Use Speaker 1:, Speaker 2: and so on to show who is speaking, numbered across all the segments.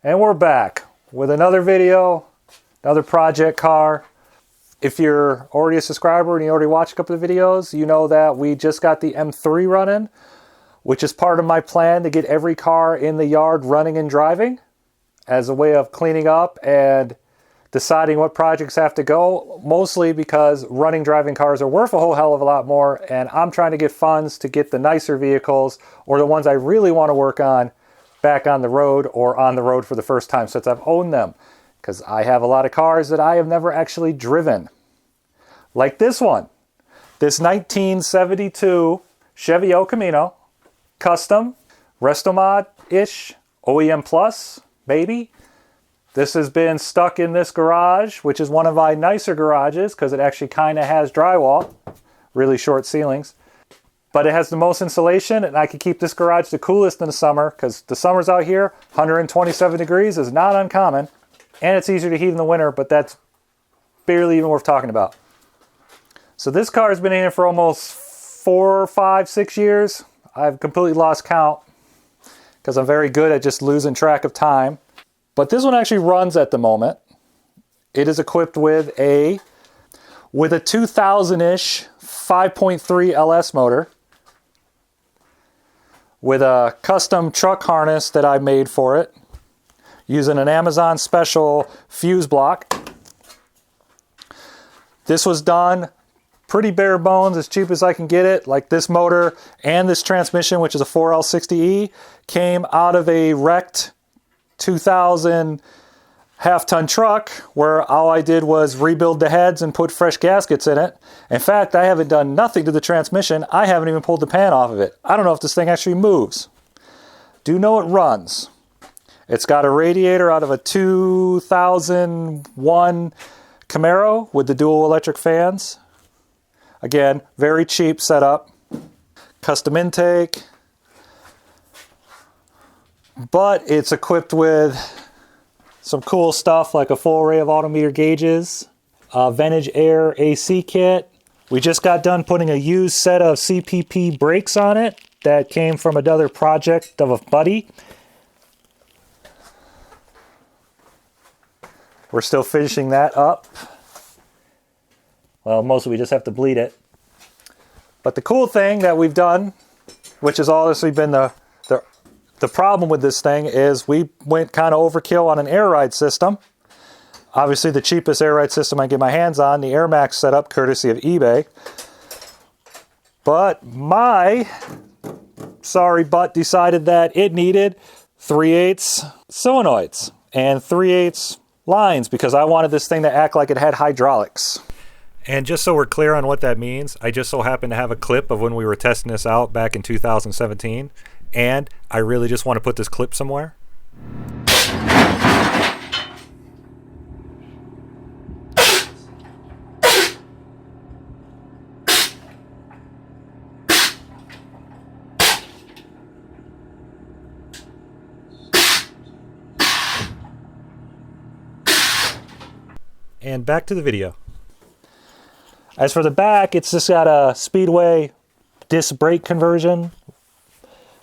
Speaker 1: And we're back with another video, another project car. If you're already a subscriber and you already watched a couple of videos, you know that we just got the M3 running, which is part of my plan to get every car in the yard running and driving as a way of cleaning up and deciding what projects have to go, mostly because running driving cars are worth a whole hell of a lot more, and I'm trying to get funds to get the nicer vehicles, or the ones I really want to work on, back on the road, or on the road for the first time since I've owned them. Because I have a lot of cars that I have never actually driven. Like this one. This 1972 Chevy El Camino. Custom. Restomod-ish. OEM Plus. Maybe. This has been stuck in this garage, which is one of my nicer garages because it actually kind of has drywall. Really short ceilings. But it has the most insulation, and I can keep this garage the coolest in the summer because the summers out here, 127 degrees is not uncommon. And it's easier to heat in the winter, but that's barely even worth talking about. So this car has been in here for almost 4, 5, 6 years. I've completely lost count because I'm very good at just losing track of time. But this one actually runs at the moment. It is equipped with a 2000-ish 5.3 LS motor with a custom truck harness that I made for it using an Amazon special fuse block. This was done pretty bare bones, as cheap as I can get it. Like this motor and this transmission, which is a 4L60E, came out of a wrecked 2000 half-ton truck where all I did was rebuild the heads and put fresh gaskets in it. In fact, I haven't done nothing to the transmission. I haven't even pulled the pan off of it. I don't know if this thing actually moves. Do know it runs. It's got a radiator out of a 2001 Camaro with the dual electric fans. Again, very cheap setup. Custom intake. But it's equipped with some cool stuff like a full array of autometer gauges, a Vintage Air AC kit. We just got done putting a used set of CPP brakes on it that came from another project of a buddy. We're still finishing that up. Well, mostly we just have to bleed it. But the cool thing that we've done, which has honestly been the problem with this thing, is we went kind of overkill on an air ride system. Obviously the cheapest air ride system I can get my hands on, the Air Max setup, courtesy of eBay. But my sorry butt decided that it needed 3/8 solenoids and 3/8 lines because I wanted this thing to act like it had hydraulics. And just so we're clear on what that means, I just so happen to have a clip of when we were testing this out back in 2017. And I really just want to put this clip somewhere. And back to the video. As for the back, it's just got a Speedway disc brake conversion.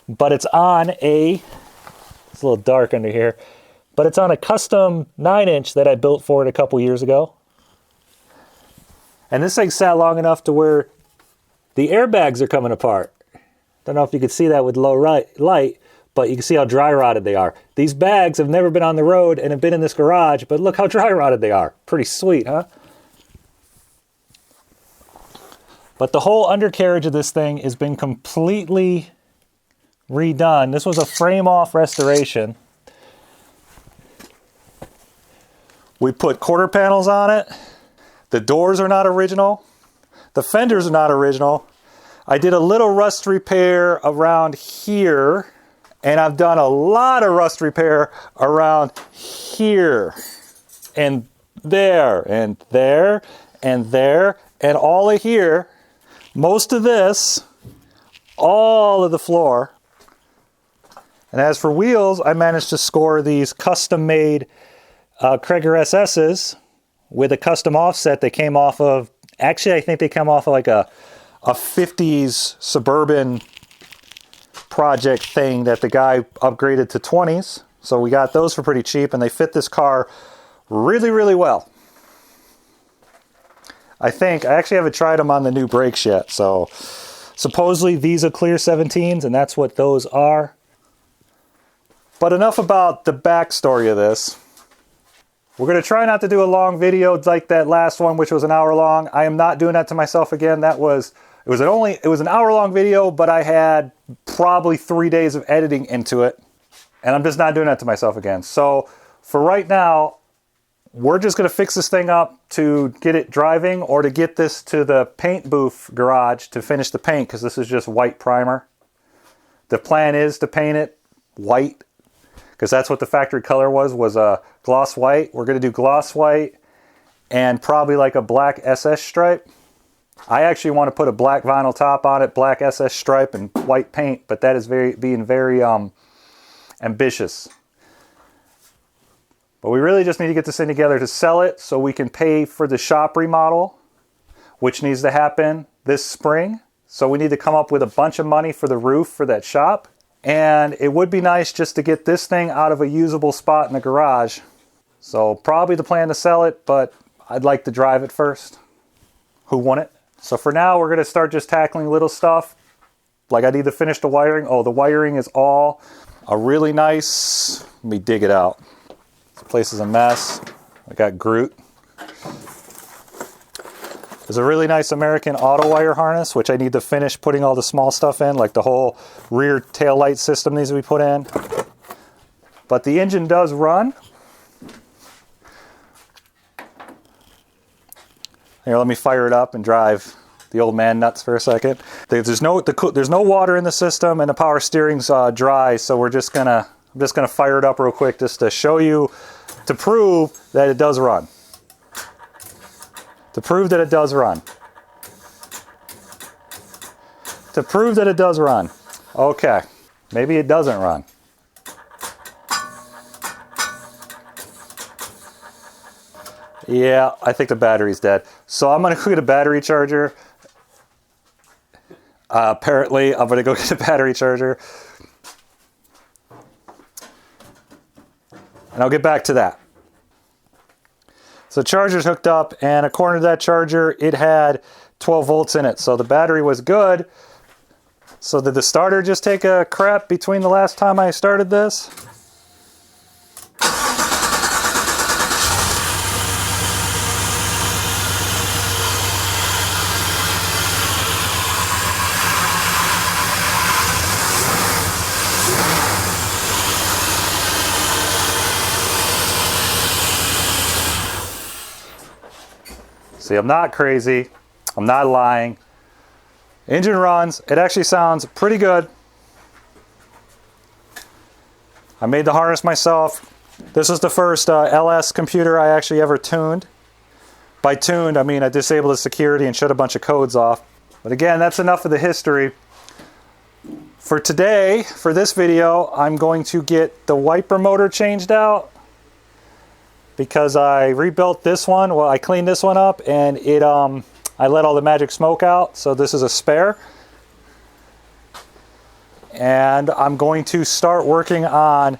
Speaker 1: But it's on it's a little dark under here, but it's on a custom 9-inch that I built for it a couple years ago. And this thing sat long enough to where the airbags are coming apart. Don't know if you could see that with low light, but you can see how dry rotted they are. These bags have never been on the road and have been in this garage, but look how dry rotted they are. Pretty sweet, huh? But the whole undercarriage of this thing has been completely redone. This was a frame-off restoration. We put quarter panels on it. The doors are not original. The fenders are not original. I did a little rust repair around here, and I've done a lot of rust repair around here, and there, and there, and there, and all of here. Most of this, all of the floor. And as for wheels, I managed to score these custom-made Krager SS's with a custom offset that came off of, actually I think they come off of like a 50s Suburban project thing that the guy upgraded to 20s. So we got those for pretty cheap, and they fit this car really, really well. I actually haven't tried them on the new brakes yet, so supposedly these are clear 17s, and that's what those are. But enough about the backstory of this. We're going to try not to do a long video like that last one, which was an hour long. I am not doing that to myself again. It was an hour long video, but I had probably 3 days of editing into it. And I'm just not doing that to myself again. So for right now, we're just going to fix this thing up to get it driving, or to get this to the paint booth garage to finish the paint, because this is just white primer. The plan is to paint it white, because that's what the factory color was a gloss white. We're going to do gloss white and probably like a black SS stripe. I actually want to put a black vinyl top on it, black SS stripe, and white paint, but that is being very ambitious. But we really just need to get this thing together to sell it so we can pay for the shop remodel, which needs to happen this spring. So we need to come up with a bunch of money for the roof for that shop. And it would be nice just to get this thing out of a usable spot in the garage. So probably the plan to sell it, but I'd like to drive it first. Who wouldn't? So for now, we're going to start just tackling little stuff. Like I need to finish the wiring. Oh, the wiring is all a really nice... Let me dig it out. This place is a mess. I got Groot. There's a really nice American auto wire harness, which I need to finish putting all the small stuff in, like the whole rear tail light system needs to be put in. But the engine does run. Here, let me fire it up and drive the old man nuts for a second. There's no water in the system, and the power steering's dry, so I'm just gonna fire it up real quick just to show you, to prove that it does run. To prove that it does run. To prove that it does run. Okay, maybe it doesn't run. Yeah, I think the battery's dead. So I'm gonna go get a battery charger. Apparently, I'm gonna go get a battery charger. And I'll get back to that. So the charger's hooked up, and according to that charger, it had 12 volts in it. So the battery was good. So did the starter just take a crap between the last time I started this? See, I'm not crazy. I'm not lying. Engine runs. It actually sounds pretty good. I made the harness myself. This is the first LS computer I actually ever tuned. By tuned, I mean I disabled the security and shut a bunch of codes off. But again, that's enough of the history. For today, for this video, I'm going to get the wiper motor changed out, because I rebuilt this one. Well, I cleaned this one up, and I let all the magic smoke out, so this is a spare. And I'm going to start working on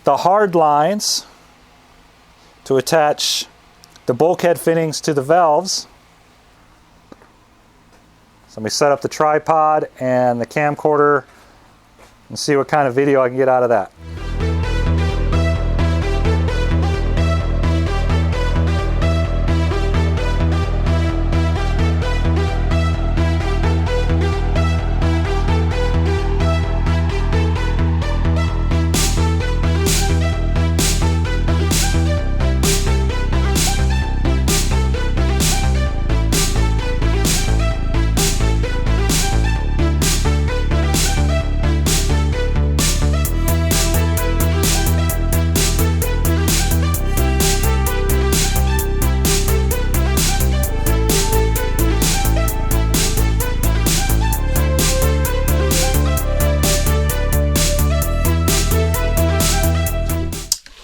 Speaker 1: the hard lines to attach the bulkhead fittings to the valves. So let me set up the tripod and the camcorder and see what kind of video I can get out of that.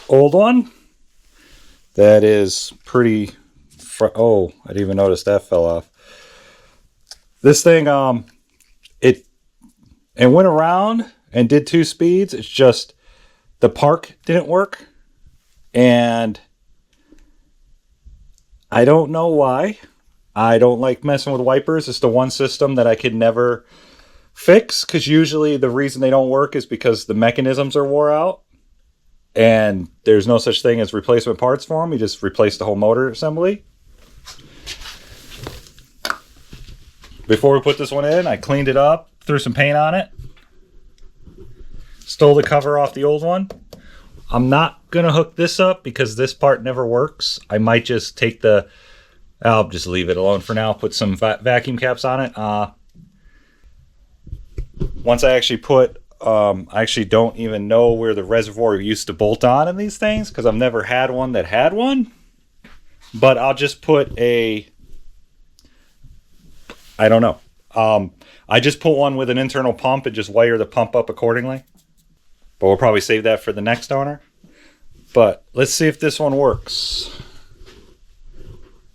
Speaker 1: Old one. That is pretty. Oh, I didn't even notice that fell off. This thing, it went around and did 2 speeds. It's just the park didn't work, and I don't know why. I don't like messing with wipers. It's the one system that I could never fix, because usually the reason they don't work is because the mechanisms are wore out, and there's no such thing as replacement parts for them. You just replace the whole motor assembly. Before we put this one in, I cleaned it up, threw some paint on it, stole the cover off the old one. I'm not gonna hook this up because this part never works. I might just take I'll just leave it alone for now, put some vacuum caps on it. Once I actually put, I actually don't even know where the reservoir used to bolt on in these things, because I've never had one that had one. But I'll just put I don't know. I just put one with an internal pump and just wire the pump up accordingly. But we'll probably save that for the next owner. But let's see if this one works.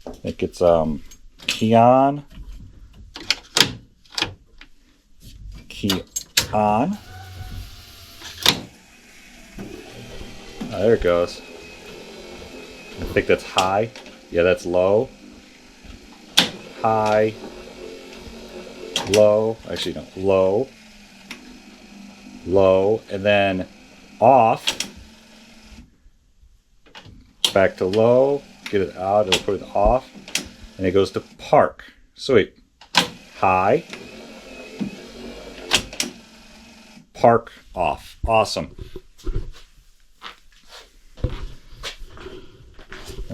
Speaker 1: I think it's key on. Key on. Oh, there it goes. I think that's high. Yeah, that's low. High. Low. Actually, no. Low. Low. And then off. Back to low. Get it out. It'll put it off. And it goes to park. Sweet. High. Park off. Awesome.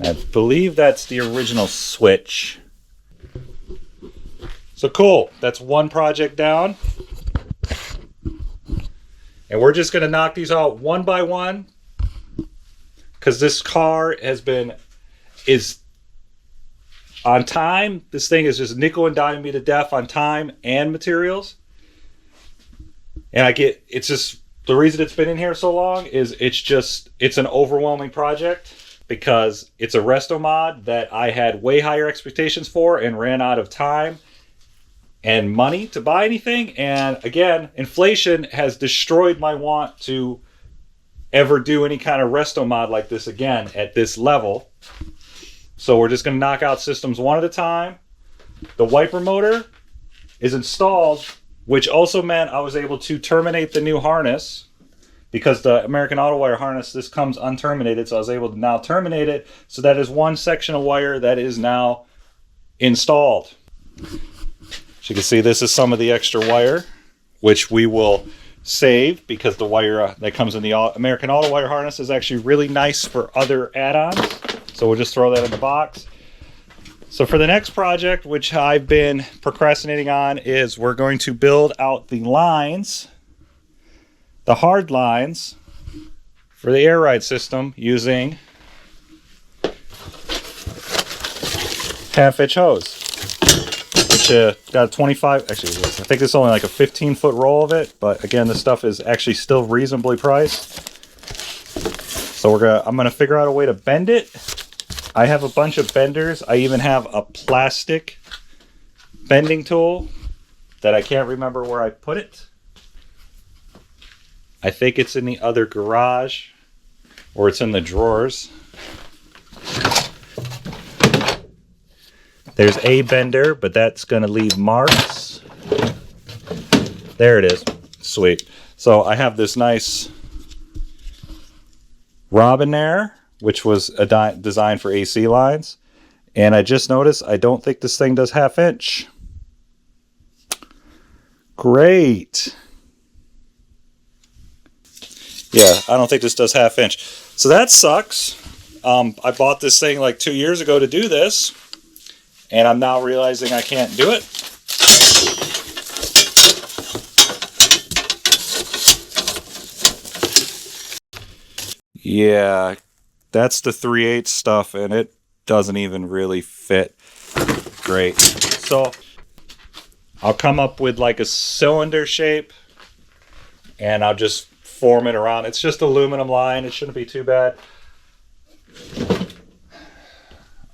Speaker 1: I believe that's the original switch. So cool. That's one project down. And we're just going to knock these out one by one, because this car is on time. This thing is just nickel and diming me to death on time and materials. And it's just, the reason it's been in here so long is it's an overwhelming project, because it's a resto mod that I had way higher expectations for and ran out of time and money to buy anything. And again, inflation has destroyed my want to ever do any kind of resto mod like this again at this level. So we're just going to knock out systems one at a time. The wiper motor is installed, which also meant I was able to terminate the new harness, because the American Auto Wire harness, this comes unterminated, so I was able to now terminate it. So that is one section of wire that is now installed. As you can see, this is some of the extra wire, which we will save, because the wire that comes in the American Auto Wire harness is actually really nice for other add-ons. So we'll just throw that in the box. So for the next project, which I've been procrastinating on, is we're going to build out the lines, the hard lines for the air ride system using half-inch hose, which got a 25, actually I think it's only like a 15-foot roll of it, but again, this stuff is actually still reasonably priced. So I'm gonna figure out a way to bend it. I have a bunch of benders. I even have a plastic bending tool that I can't remember where I put it. I think it's in the other garage, or it's in the drawers. There's a bender, but that's going to leave marks. There it is. Sweet. So I have this nice Robinair, which was designed for AC lines. And I just noticed I don't think this thing does half-inch. Great. Yeah, I don't think this does half-inch. So that sucks. I bought this thing like 2 years ago to do this, and I'm now realizing I can't do it. Yeah, that's the 3/8 stuff, and it doesn't even really fit great. So I'll come up with like a cylinder shape, and I'll just form it around. It's just aluminum line. It shouldn't be too bad.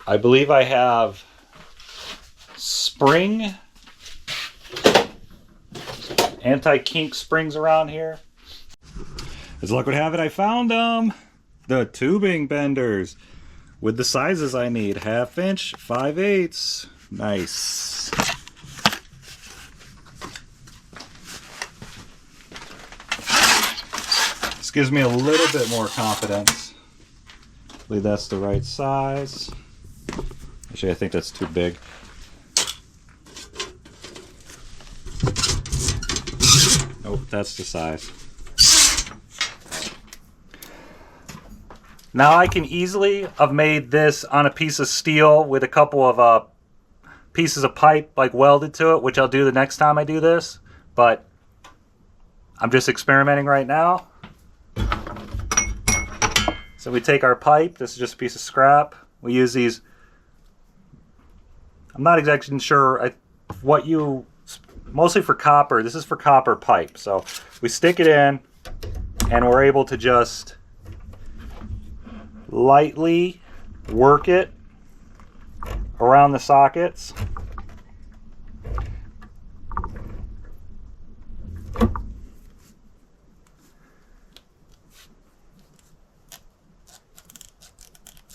Speaker 1: I believe I have spring, anti-kink springs around here. As luck would have it, I found them. The tubing benders with the sizes I need. 1/2 inch, 5/8. Nice. This gives me a little bit more confidence. Hopefully that's the right size. Actually, I think that's too big. Oh, that's the size. Now I can easily have made this on a piece of steel with a couple of pieces of pipe like welded to it, which I'll do the next time I do this, but I'm just experimenting right now. So we take our pipe, this is just a piece of scrap. We use these, I'm not exactly sure what you, mostly for copper, this is for copper pipe. So we stick it in and we're able to just lightly work it around the sockets.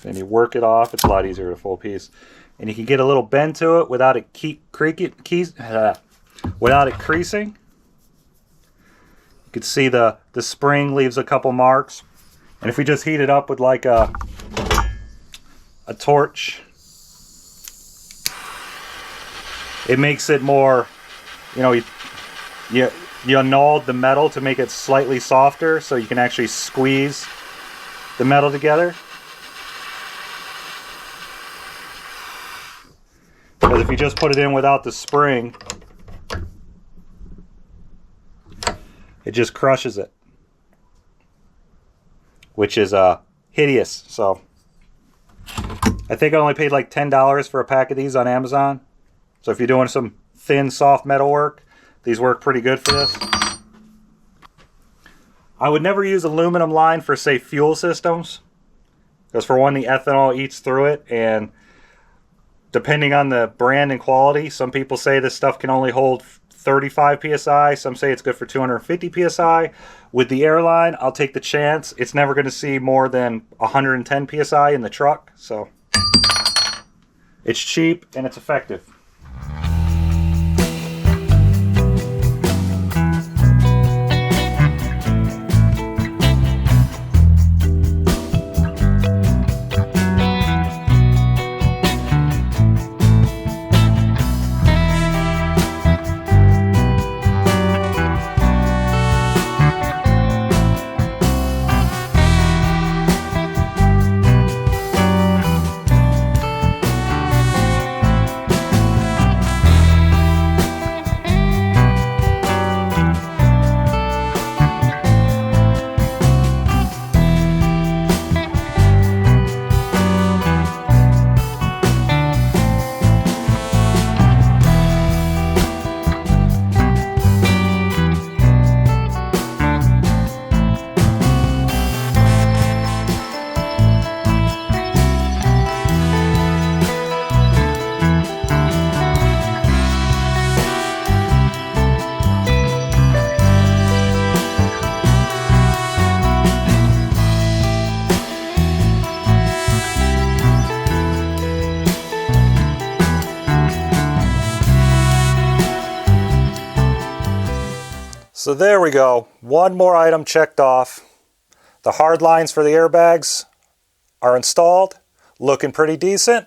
Speaker 1: Then you work it off. It's a lot easier to full piece, and you can get a little bend to it without it without it creasing. You can see the spring leaves a couple marks. And if we just heat it up with like a torch, it makes it more, you know, you annulled the metal to make it slightly softer so you can actually squeeze the metal together. Because if you just put it in without the spring, it just crushes it, which is hideous. So I think I only paid like $10 for a pack of these on Amazon. So if you're doing some thin, soft metal work, these work pretty good for this. I would never use aluminum line for, say, fuel systems, because for one, the ethanol eats through it, and depending on the brand and quality, some people say this stuff can only hold 35 psi, some say it's good for 250 psi. With the airline, I'll take the chance. It's never going to see more than 110 psi in the truck, so it's cheap and it's effective. So there we go. One more item checked off. The hard lines for the airbags are installed. Looking pretty decent.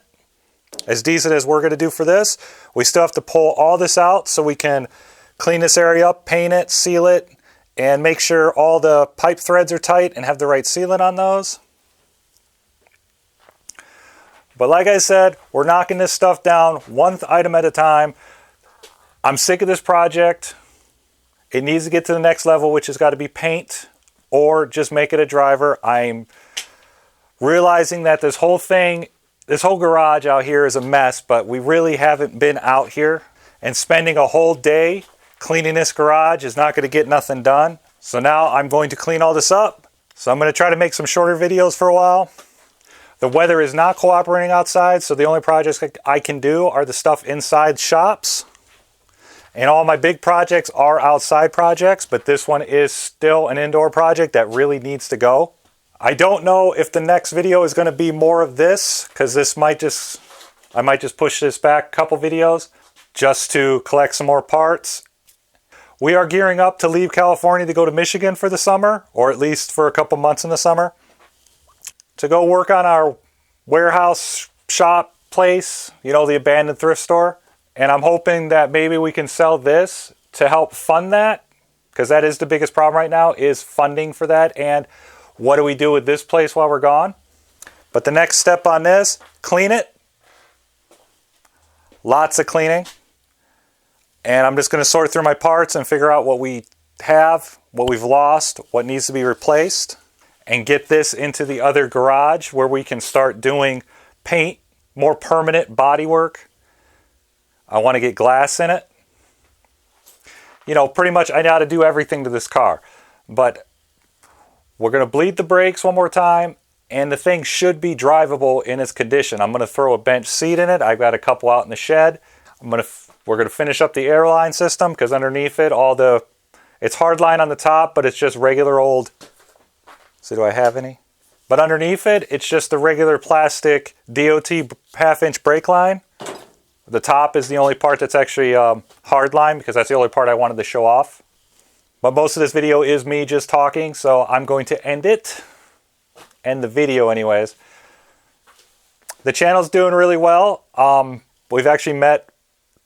Speaker 1: As decent as we're going to do for this. We still have to pull all this out so we can clean this area up, paint it, seal it, and make sure all the pipe threads are tight and have the right sealant on those. But like I said, we're knocking this stuff down one item at a time. I'm sick of this project. It needs to get to the next level, which has got to be paint or just make it a driver. I'm realizing that this whole thing, this whole garage out here is a mess, but we really haven't been out here. And spending a whole day cleaning this garage is not going to get nothing done. So now I'm going to clean all this up. So I'm going to try to make some shorter videos for a while. The weather is not cooperating outside, so the only projects I can do are the stuff inside shops. And all my big projects are outside projects, but this one is still an indoor project that really needs to go. I don't know if the next video is going to be more of this, because I might just push this back a couple videos just to collect some more parts. We are gearing up to leave California to go to Michigan for the summer, or at least for a couple months in the summer, to go work on our warehouse shop place, you know, the abandoned thrift store. And I'm hoping that maybe we can sell this to help fund that, because that is the biggest problem right now, is funding for that. And what do we do with this place while we're gone? But the next step on this, clean it. Lots of cleaning. And I'm just going to sort through my parts and figure out what we have, what we've lost, what needs to be replaced, and get this into the other garage where we can start doing paint, more permanent body work. I want to get glass in it. You know, pretty much I know how to do everything to this car. But we're going to bleed the brakes one more time, and the thing should be drivable in its condition. I'm going to throw a bench seat in it. I've got a couple out in the shed. We're going to finish up the airline system, because underneath it, it's hardline on the top, but it's just regular old, so do I have any? But underneath it, it's just the regular plastic DOT half-inch brake line. The top is the only part that's actually hardline, because that's the only part I wanted to show off. But most of this video is me just talking, so I'm going to end the video anyways. The channel's doing really well. We've actually met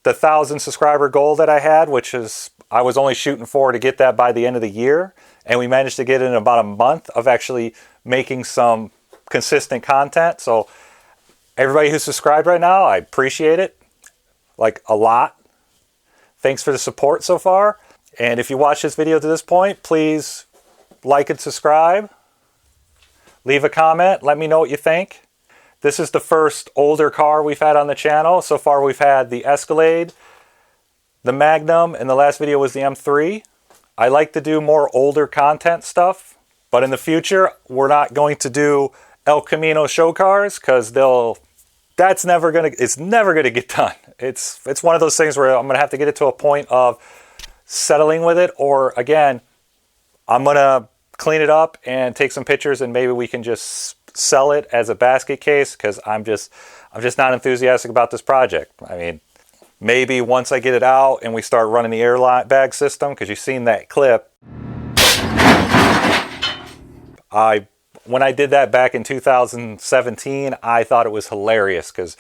Speaker 1: the 1,000 subscriber goal that I had, which is I was only shooting for to get that by the end of the year, and we managed to get it in about a month of actually making some consistent content. So everybody who's subscribed right now, I appreciate it, like a lot. Thanks for the support so far. And if you watch this video to this point, please like and subscribe. Leave a comment, let me know what you think. This is the first older car we've had on the channel. So far we've had the Escalade, the Magnum, and the last video was the M3. I like to do more older content stuff, but in the future we're not going to do El Camino show cars, because it's never gonna get done. It's one of those things where I'm gonna have to get it to a point of settling with it, or again, I'm gonna clean it up and take some pictures, and maybe we can just sell it as a basket case, because I'm just not enthusiastic about this project. I mean, maybe once I get it out and we start running the airline bag system, because you've seen that clip. When I did that back in 2017, I thought it was hilarious, because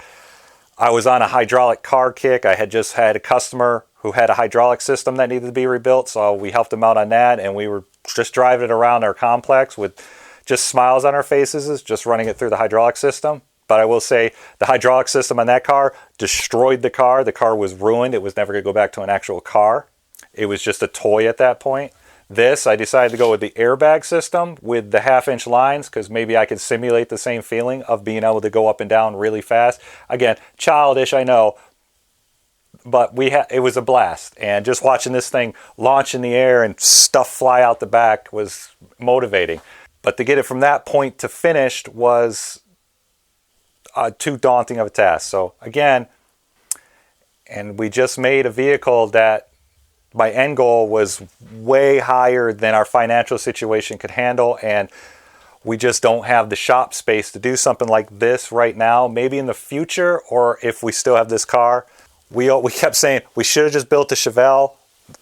Speaker 1: I was on a hydraulic car kick. I had just had a customer who had a hydraulic system that needed to be rebuilt, so we helped him out on that, and we were just driving it around our complex with just smiles on our faces, just running it through the hydraulic system. But I will say the hydraulic system on that car destroyed the car. The car was ruined. It was never going to go back to an actual car. It was just a toy at that point. This, I decided to go with the airbag system with the half-inch lines, because maybe I could simulate the same feeling of being able to go up and down really fast. Again, childish, I know, but it was a blast. And just watching this thing launch in the air and stuff fly out the back was motivating. But to get it from that point to finished was too daunting of a task. So again, and we just made a vehicle that my end goal was way higher than our financial situation could handle, and we just don't have the shop space to do something like this right now. Maybe in the future, or if we still have this car. We kept saying we should have just built a Chevelle.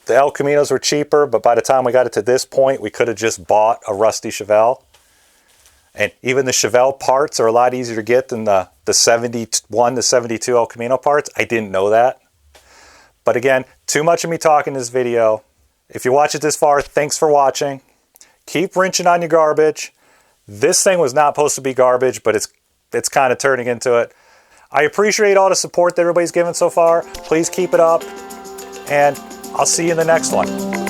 Speaker 1: The El Caminos were cheaper, but by the time we got it to this point, we could have just bought a rusty Chevelle. And even the Chevelle parts are a lot easier to get than the 71 to 72 El Camino parts. I didn't know that. But again, too much of me talking in this video. If you watch it this far, thanks for watching. Keep wrenching on your garbage. This thing was not supposed to be garbage, but it's kind of turning into it. I appreciate all the support that everybody's given so far. Please keep it up, and I'll see you in the next one.